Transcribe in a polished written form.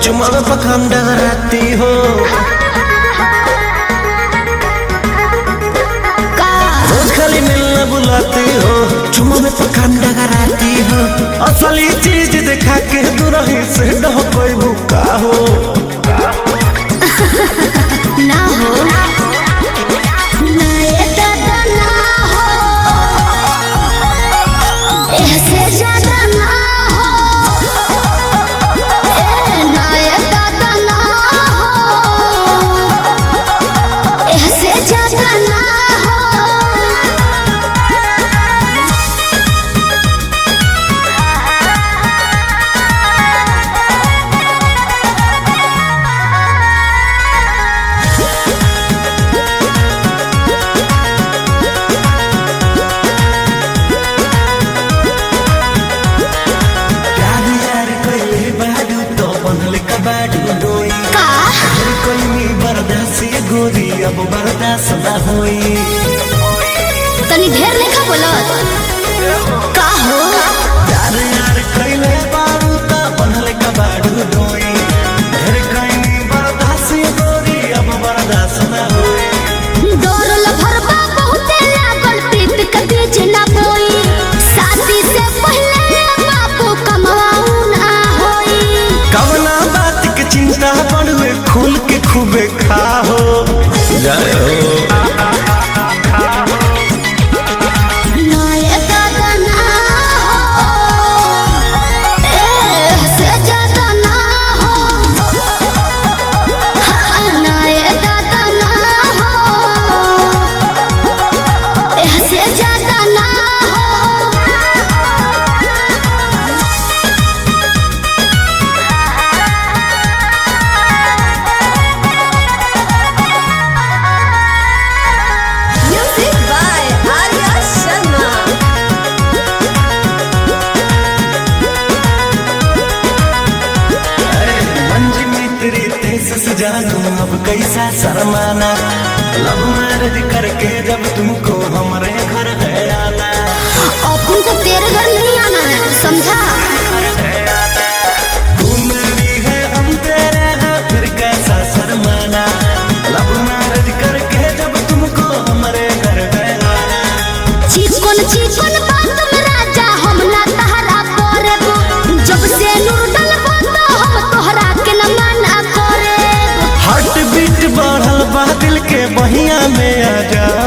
चुमा में पखाम डगराती हो, रोज खाली मिलना बुलाती हो, चुमा में पखाम डगराती हो। असली चीज दिखा के दुरही से डह कोई भूखा हो ना हो गोरी अब बर्दाश्त ना होई। तनी ढेर लेखा बोलत का हो यार यार कइले बारू ता बनले कबाड़ू डोई, ढेर कइनी बर्दाश्त गोरी अब बर्दाश्त ना होई। डोरल भरबा बहुते लागल प्रीत कदी जना बोई, शादी से पहले बापू कमाऊ ना होई। कवना बात के चिंता पड़वे खुल के खूबे खाओ जय हो। जानू अब कैसा शर्माना, लव मैरिज करके जब तुमको हमारे घर है आना। अपन को तेरे घर नहीं आना है, समझा? तू मेरी है हम तेरे हैं, फिर कैसा शर्माना, लव मैरिज करके जब तुमको हमारे घर है आना। चिकन चिकन बात में राजा हम ना तहरा करेबो, जब से नूर डलबो तो हम तोहरा के न मना करे। हार्ट बीट बढ़ल बा दिल के बहिया में आ जा।